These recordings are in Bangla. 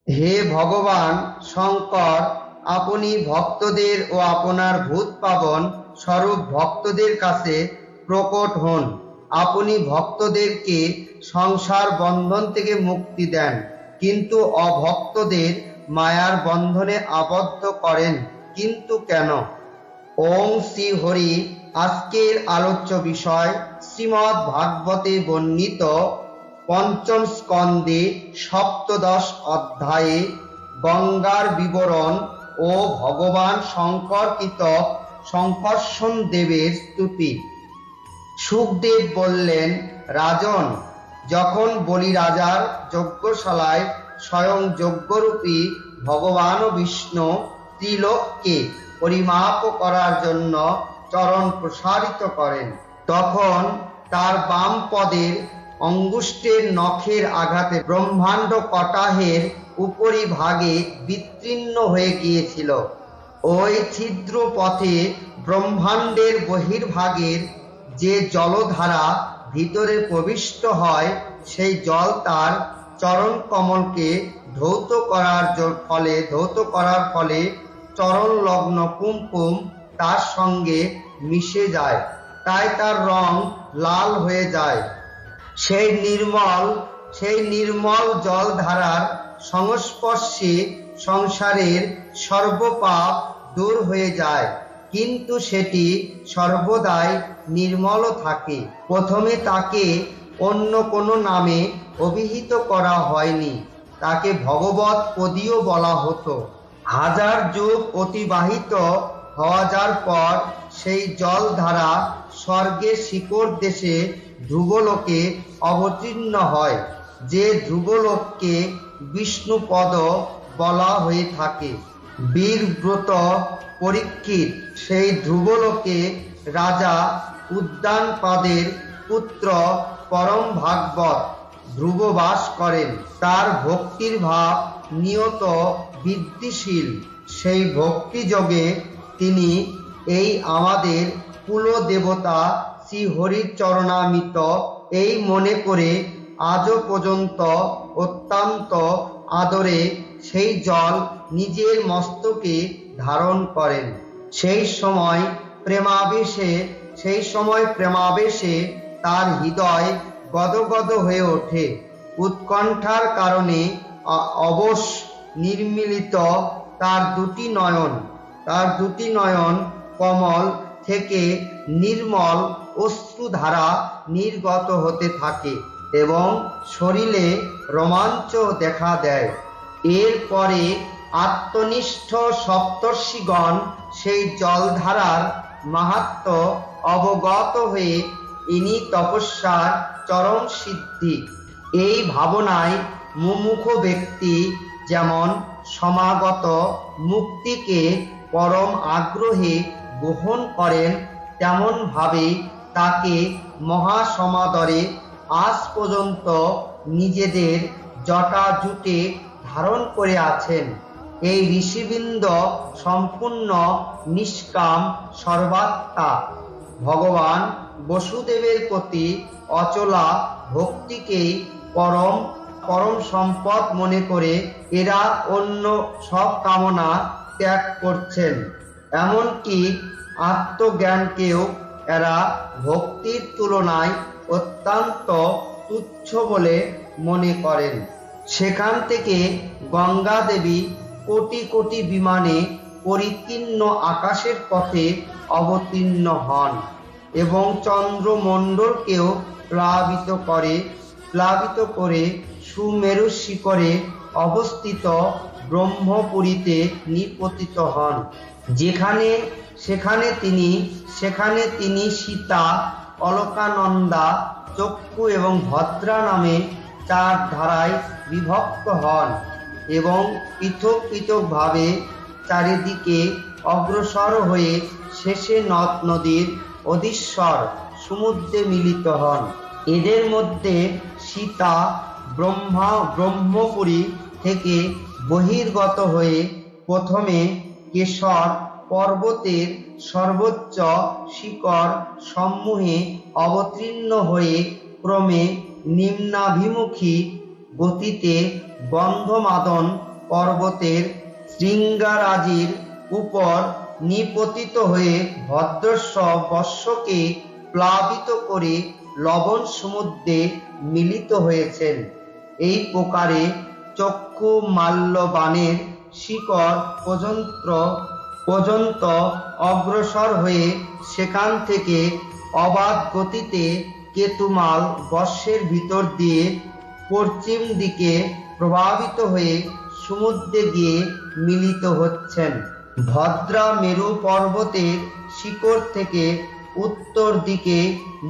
হে ভগবান শঙ্কর, আপনি ভক্তদের ও আপনার ভূত পাবন স্বরূপ ভক্তদের কাছে প্রকট হন। আপনি ভক্তদেরকে সংসার বন্ধন থেকে মুক্তি দেন, কিন্তু অভক্তদের মায়ার বন্ধনে আবদ্ধ করেন। কিন্তু কেন? ওং শ্রী হরি। আজকের আলোচ্য বিষয় শ্রীমদ্ ভাগবতে বর্ণিত পঞ্চম স্কন্ধে সপ্তদশ অধ্যায়ে গঙ্গার বিবরণ ও ভগবান শঙ্করকৃত শঙ্কর্ষণ দেবের স্তুতি। সুখদেব বললেন, রাজন, যখন বলি রাজার যজ্ঞশালায় স্বয়ং যজ্ঞরূপী ভগবান বিষ্ণু ত্রিলোককে পরিমাপ করার জন্য চরণ প্রসারিত করেন, তখন তার বাম পদের অঙ্গুষ্ঠের নখের আঘাতে ব্রহ্মাণ্ড কটাহের উপরিভাগে বিতীর্ণ হয়ে গিয়েছিল। ওই ছিদ্র পথে ব্রহ্মাণ্ডের বহির্ভাগের যে জলধারা ভিতরে প্রবিষ্ট হয়, সেই জল তার চরণ কমলকে ধৌত করার ফলে চরণ লগ্ন কুমকুম তার সঙ্গে মিশে যায়, তাই তার রং লাল হয়ে যায়। সেই নির্মল জলধারার সংস্পর্শে সংসারের সর্বপাপ দূর হয়ে যায়, কিন্তু সেটি সর্বদাই নির্মল থাকে। প্রথমে তাকে অন্য কোনো নামে অভিহিত করা হয়নি, তাকে ভগবৎ পদীয় বলা হতো। হাজার যুগ অতিবাহিত হওয়া যাওয়ার পর সেই জলধারা স্বর্গের শিকড় দেশে ধ্রুবলোকে অবতীর্ণ হয়, যে ধ্রুবলোককে বিষ্ণুপদ বলা হয়ে থাকে। বীরব্রত পরীক্ষিত সেই ধ্রুবলোকে রাজা উদ্যানপাদের পুত্র পরম ভাগবত ধ্রুব বাস করেন। তার ভক্তির ভাব নিয়ত বৃদ্ধিশীল। সেই ভক্তিযোগে তিনি এই আমাদের কুল দেবতা শ্রীহরির চরণামৃত এই মনে করে আজও পর্যন্ত অত্যন্ত আদরে সেই জল নিজের মস্তকে ধারণ করেন। সেই সময় প্রেমাবেশে তার হৃদয় গদগদ হয়ে ওঠে। উৎকণ্ঠার কারণে অবশ নির্মিলিত তার দুটি নয়ন কমল থেকে নির্মল অশ্রুধারা নির্গত হতে থাকে এবং শরীরে রোমাঞ্চ দেখা দেয়। এরপরে আত্মনিষ্ঠ সপ্তর্ষিগণ সেই জলধারার মাহাত্ম্য অবগত হয়ে ইনি তপস্যার চরম সিদ্ধি, এই ভাবনায় মুমুখ ব্যক্তি যেমন সমাগত মুক্তিকে পরম আগ্রহে গ্রহণ করেন, তেমন ভাবে তাকে মহাসমাদরে আজ পর্যন্ত নিজেদের জটাজুটে ধারণ করে আছেন। এই ঋষিবৃন্দ সম্পূর্ণ নিষ্কাম সর্বাত্মা। ভগবান বসুদেবের প্রতি অচলা ভক্তিকেই পরম সম্পদ মনে করে এরা অন্য সব কামনা ত্যাগ করছেন। এমনকি আত্মজ্ঞানকেও এরা ভক্তির তুলনায় অত্যন্ত তুচ্ছ বলে মনে করেন। সেখান থেকে গঙ্গা দেবী কোটি কোটি বিমানে পরিকীর্ণ আকাশের পথে অবতীর্ণ হন এবং চন্দ্রমণ্ডলকেও প্লাবিত করে সুমেরু শিখরে অবস্থিত ব্রহ্মপুরীতে নিপতিত হন, সেখানে তিনি সীতা, অলকানন্দা, চক্ষু এবং ভদ্রা নামে 4 ধারায় বিভক্ত হন এবং পৃথক পৃথক ভাবে চারিদিকে অগ্রসর হয়ে শেষে নদ নদীর অধীশ্বর সমুদ্রে মিলিত হন। এদের মধ্যে সীতা ব্রহ্মপুরী থেকে বহির্গত হয়ে প্রথমে কেশর পর্বতের সর্বোচ্চ শিখর সমূহে অবতীর্ণ হয়ে ক্রমে নিম্নাভিমুখী গতিতে গন্ধমাদন পর্বতের শৃঙ্গারাজির উপর নিপতিত হয়ে ভদ্রস্ব বর্ষকে প্লাবিত করে লবণ সমুদ্রে মিলিত হয়েছেন। এই প্রকারে চক্ষু মাল্যবানের শিকড় পর্যন্ত অগ্রসর হয়ে সেখান থেকে অবাধ গতিতে কেতুমাল বর্ষের ভিতর দিয়ে পশ্চিম দিকে প্রবাহিত হয়ে সমুদ্রে গিয়ে মিলিত হচ্ছেন। ভদ্রা মেরু পর্বতের শিকড় থেকে উত্তর দিকে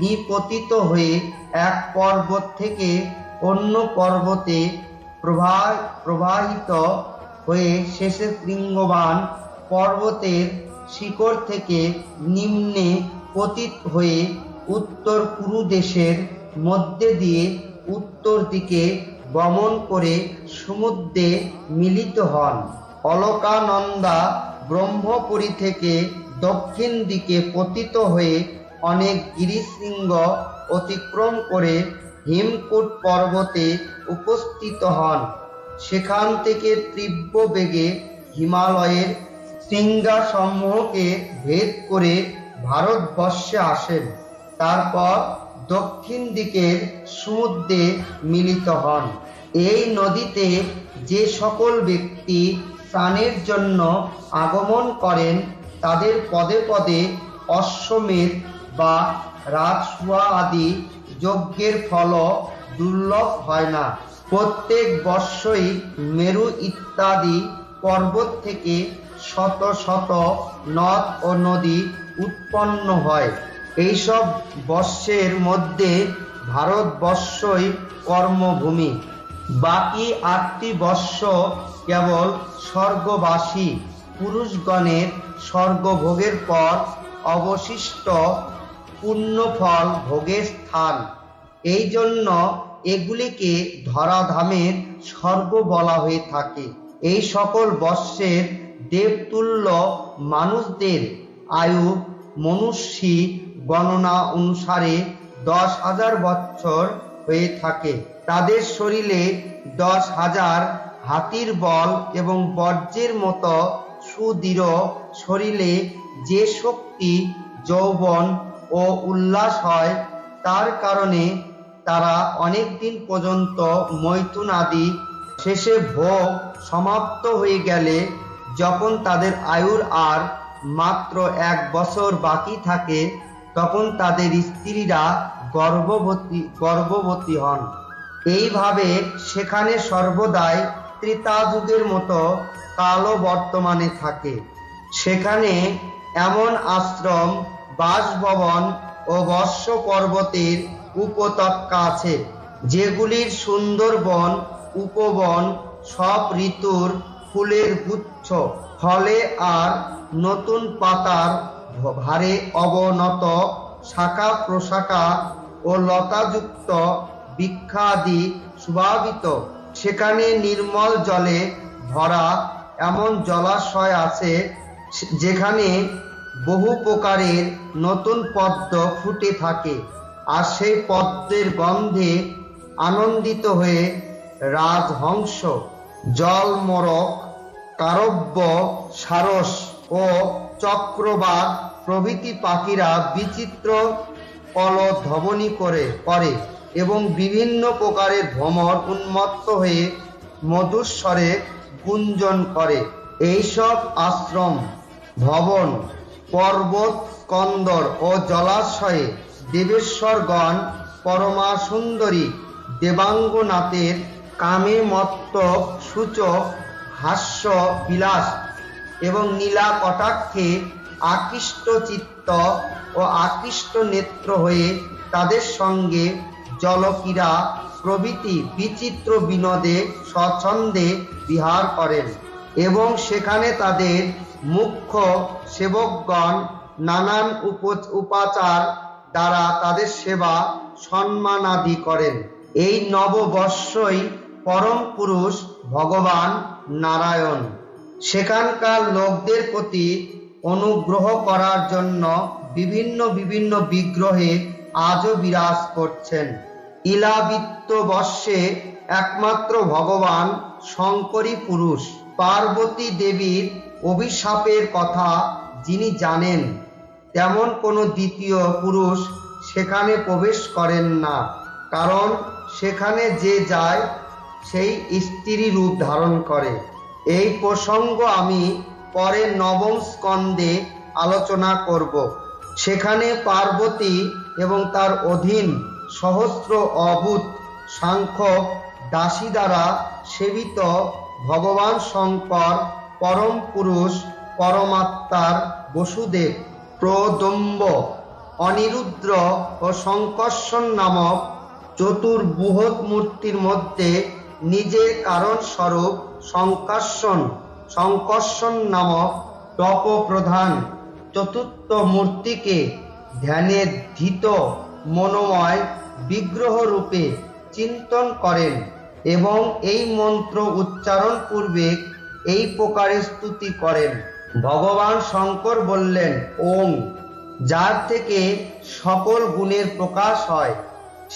নিপতিত হয়ে এক পর্বত থেকে অন্য পর্বতে প্রবাহিত হয়ে শেষে শৃঙ্গবান পর্বতের শিকড় থেকে নিম্নে পতিত হয়ে উত্তর কুরু দেশের মধ্যে দিয়ে উত্তর দিকে গমন করে সমুদ্রে মিলিত হন। অলকানন্দা ব্রহ্মপুরী থেকে দক্ষিণ দিকে পতিত হয়ে অনেক গিরিশৃঙ্গ অতিক্রম করে হিমকূট পর্বতে উপস্থিত হন। সেখান থেকে তীব্র বেগে হিমালয়ের শৃঙ্গসমূহকে ভেদ করে ভারতবর্ষে আসেন। তারপর দক্ষিণ দিকের সমুদ্রে মিলিত হন। এই নদীতে যে সকল ব্যক্তি স্নানের জন্য আগমন করেন তাদের পদে পদে অশ্বমেধ বা রাজসুয়া আদি যজ্ঞের ফল দুর্লভ হয় না। প্রত্যেক বর্ষই মেরু ইত্যাদি পর্বত থেকে শত শত নদ ও নদী উৎপন্ন হয়। এইসব বর্ষের মধ্যে ভারতবর্ষই কর্মভূমি। বাকি 8টি বর্ষ কেবল স্বর্গবাসী পুরুষগণের স্বর্গভোগের পর অবশিষ্ট পুণ্যফল ভোগের স্থান। এই জন্য এগুলিকে ধরাধামের স্বর্গ বলা হয়ে থাকে। এই সকল বর্ষের দেবতুল্য মানুষদের আয়ু মনুষ্যী গণনা অনুসারে 10,000 বৎসর হয়ে থাকে। তাদের শরীরে 10,000 হাতির বল এবং বজ্রের মতো সুদৃঢ় শরীরে যে শক্তি, যৌবন ও উল্লাস হয়, তার কারণে তারা অনেক দিন পর্যন্ত মৈথুন আদি শেষে ভোগ সমাপ্ত হয়ে গেলে যখন তাদের আয়ুর আর মাত্র 1 বছর বাকি থাকে তখন তাদের স্ত্রীরা গর্ভবতী হন। এইভাবে সেখানে সর্বদাই ত্রেতাযুগের মতো কালও বর্তমানে থাকে। সেখানে এমন আশ্রম, বাসভবন ও বর্ষ পর্বতের উপত্যকা আছে যেগুলির সুন্দর বন, উপবন সব ঋতুর ফুলের গুচ্ছ, ফলে আর নতুন পাতার ভারে অবনত শাখা প্রশাখা ও লতাযুক্ত বৃক্ষাদি শোভাবিত। সেখানে নির্মল জলে ভরা এমন জলাশয় আছে যেখানে বহু প্রকারের নতুন পদ্ম ফুটে থাকে, আর সেই পদ্মের গন্ধে আনন্দিত হয়ে রাজহংস, জলমোরক, কারব্য, সারস ও চক্রবাক প্রভৃতি পাখিরা বিচিত্র কলধ্বনি করে এবং বিভিন্ন প্রকারের ভ্রমর উন্মত্ত হয়ে মধুস্বরে গুঞ্জন করে। এইসব আশ্রম, ভবন, পর্বত, কন্দর ও জলাশয়ে দেবেশ্বরগণ পরমা সুন্দরী দেবাঙ্গনাথের কামে মত্ত সূচক হাস্য বিলাস এবং নীলা কটাক্ষে আকৃষ্ট চিত্ত ও আকৃষ্ট নেত্র হয়ে তাদের সঙ্গে জলক্রীড়া প্রভৃতি বিচিত্র বিনোদে স্বচ্ছন্দে বিহার করেন এবং সেখানে তাদের মুখ্য সেবকগণ নানান উপাচার দ্বারা তাদের সেবা সম্মানাদি করেন। এই নববর্ষই পরম পুরুষ ভগবান নারায়ণ সেখানকার লোকদের প্রতি অনুগ্রহ করার জন্য বিভিন্ন বিভিন্ন বিগ্রহে আজও বিরাজ করছেন। ইলাবৃত্ত বর্ষে একমাত্র ভগবান শঙ্করী পুরুষ। পার্বতী দেবীর অভিশাপের কথা যিনি জানেন, তেমন কোনো দ্বিতীয় পুরুষ সেখানে প্রবেশ করেন না, কারণ সেখানে যে যায় সেই স্ত্রী রূপ ধারণ করে। এই প্রসঙ্গ আমি পরে নবম স্কন্ধে আলোচনা করব। সেখানে পার্বতী এবং তার অধীন সহস্র অভূত সাংখ্যক দাসী দ্বারা সেবিত ভগবান শঙ্কর, পরম পুরুষ পরমাত্মার বসুদেব, প্রদম্ব, অনিরুদ্র ও শঙ্কর্ষণ নামক চতুর্বৃহৎ মূর্তির মধ্যে নিজের কারণ স্বরূপ শঙ্কর্ষণ নামক তপ প্রধান চতুর্থ মূর্তিকে ধ্যানে ধৃত মনোময় বিগ্রহ রূপে চিন্তন করেন এবং এই মন্ত্র উচ্চারণ পূর্বক এই প্রকারে স্তুতি করেন। ভগবান শঙ্কর বললেন, ওং, যার থেকে সকল গুণের প্রকাশ হয়,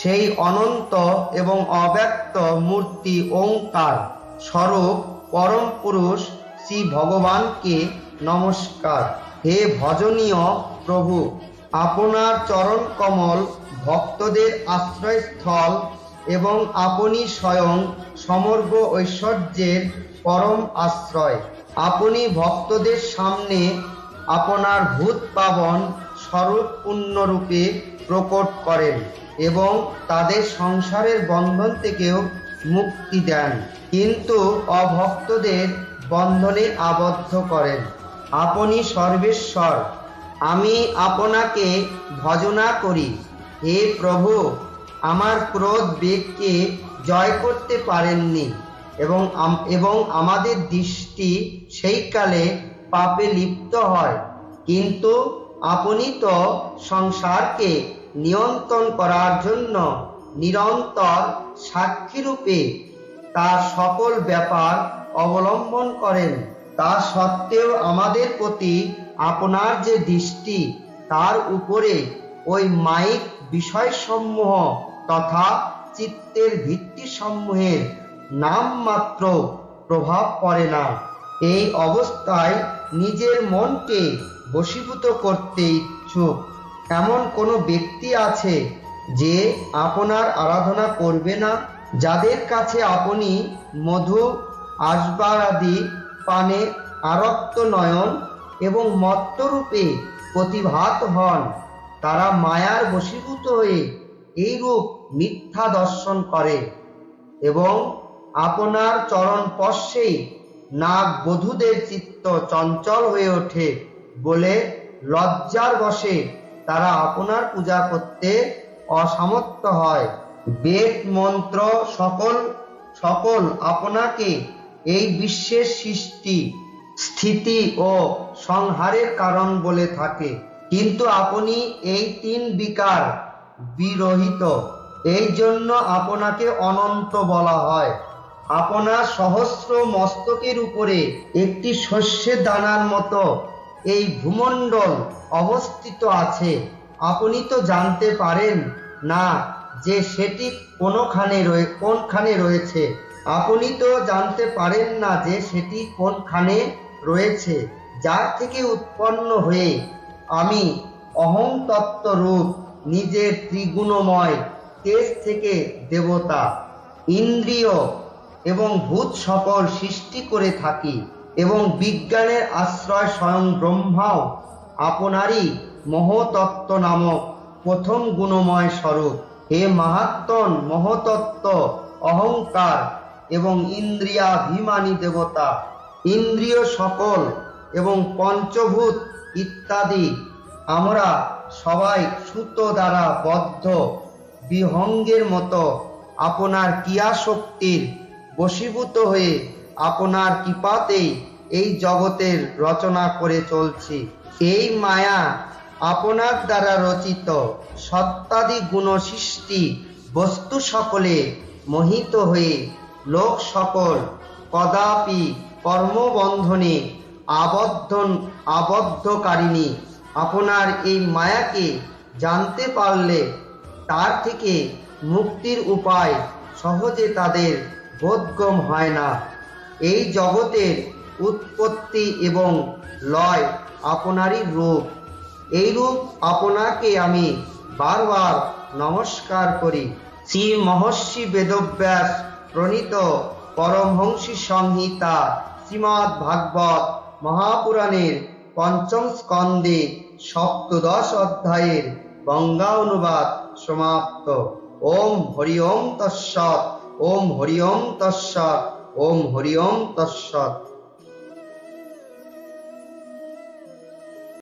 সেই অনন্ত এবং অব্যক্ত মূর্তি ওঙ্কার স্বরূপ পরম পুরুষ শ্রী ভগবানকে নমস্কার। হে ভজনীয় প্রভু, আপনার চরণ কমল ভক্তদের আশ্রয়স্থল এবং আপনি স্বয়ং সমগ্র ঐশ্বর্যের পরম আশ্রয়। আপনি ভক্তদের সামনে আপনার ভূত পাবন স্বরূপ পূর্ণরূপে প্রকট করেন এবং তাদের সংসারের বন্ধন থেকেও মুক্তি দেন, কিন্তু অভক্তদের বন্ধনে আবদ্ধ করেন। আপনি সর্বেশ্বর, আমি আপনাকে ভজনা করি। হে প্রভু, আমার ক্রোধ বেগকে জয় করতে পারেননি এবং আমাদের দৃষ্টি সেই কালে পাপে লিপ্ত হয়, কিন্তু আপনি তো সংসারকে নিয়ন্ত্রণ করার জন্য নিরন্তর সাক্ষীরূপে তার সকল ব্যাপার অবলম্বন করেন। তা সত্ত্বেও আমাদের প্রতি আপনার যে দৃষ্টি, তার উপরে ওই মায়িক বিষয়সমূহ তথা চিত্তের ভিত্তিসমূহের নামমাত্র প্রভাব পড়ে না। এই অবস্থায় নিজের মনকে বশীভূত করতে ইচ্ছুক এমন কোনো ব্যক্তি আছে যে আপনার আরাধনা করবে না? যাদের কাছে আপনি মধু, আসবারাদি পানে আরক্ত নয়ন এবং মত্তরূপে প্রতিভাত হন, তারা মায়ার বশীভূত হয়ে এইরূপ মিথ্যা দর্শন করে এবং আপনার চরণ স্পর্শেই নাগ বধূদের চিত্ত চঞ্চল হয়ে ওঠে বলে লজ্জার বশে তারা আপনার পূজা করতে অসামর্থ্য হয়। বেদ মন্ত্র সকল আপনাকে এই বিশ্বের সৃষ্টি, স্থিতি ও সংহারের কারণ বলে থাকে, কিন্তু আপনি এই তিন বিকার বিরহিত, এই জন্য আপনাকে অনন্ত বলা হয়। আপনার সহস্র মস্তকের উপরে একটি শস্যের দানার মতো এই ভূমণ্ডল অবস্থিত আছে। আপনি তো জানতে পারেন না যে সেটি কোনখানে রয়েছে। আপনি তো জানতে পারেন না যে সেটি কোনখানে রয়েছে, যার থেকে উৎপন্ন হয়ে আমি অহং তত্ত্ব রূপ নিজের ত্রিগুণময় তেজ থেকে দেবতা, ইন্দ্রিয় এবং ভূত সকল সৃষ্টি করে থাকি এবং বিজ্ঞানের আশ্রয় স্বয়ং ব্রহ্মাও আপনারই মহতত্ত্ব নামক প্রথম গুণময় স্বরূপ। হে মাহাত্মন মহতত্ত্ব, অহংকার এবং ইন্দ্রিয়াভিমানী দেবতা, ইন্দ্রিয় সকল এবং পঞ্চভূত ইত্যাদি আমরা সবাই সুতো দ্বারা বদ্ধ বিহঙ্গের মতো আপনার ক্রিয়াশক্তির বশীভূত হয়ে আপনার কৃপাতেই এই জগতের রচনা করে চলছি। এই মায়া আপনার দ্বারা রচিত সত্তাদি গুণসৃষ্টি বস্তু সকলে মোহিত হয়ে লোক সকল কদাপি কর্মবন্ধনে আবদ্ধকারিণী। আপনার এই মায়াকে জানতে পারলে তার থেকে মুক্তির উপায় সহজে তাদের বোধগম্য হয় না। এই জগতের উৎপত্তি এবং লয় আপনারই রূপ। এই রূপ আপনাকে আমি বারবার নমস্কার করি। শ্রী মহর্ষি বেদব্যাস প্রণীত পরমহংসী সংহিতা শ্রীমদ্ ভাগবত মহাপুরাণের পঞ্চম স্কন্ধে সপ্তদশ অধ্যায়ের গঙ্গা অনুবাদ সমাপ্ত। ওম হরি ওম তৎসৎ। ওম হরি ওম তৎসৎ। ওম হরি ওম তৎসৎ।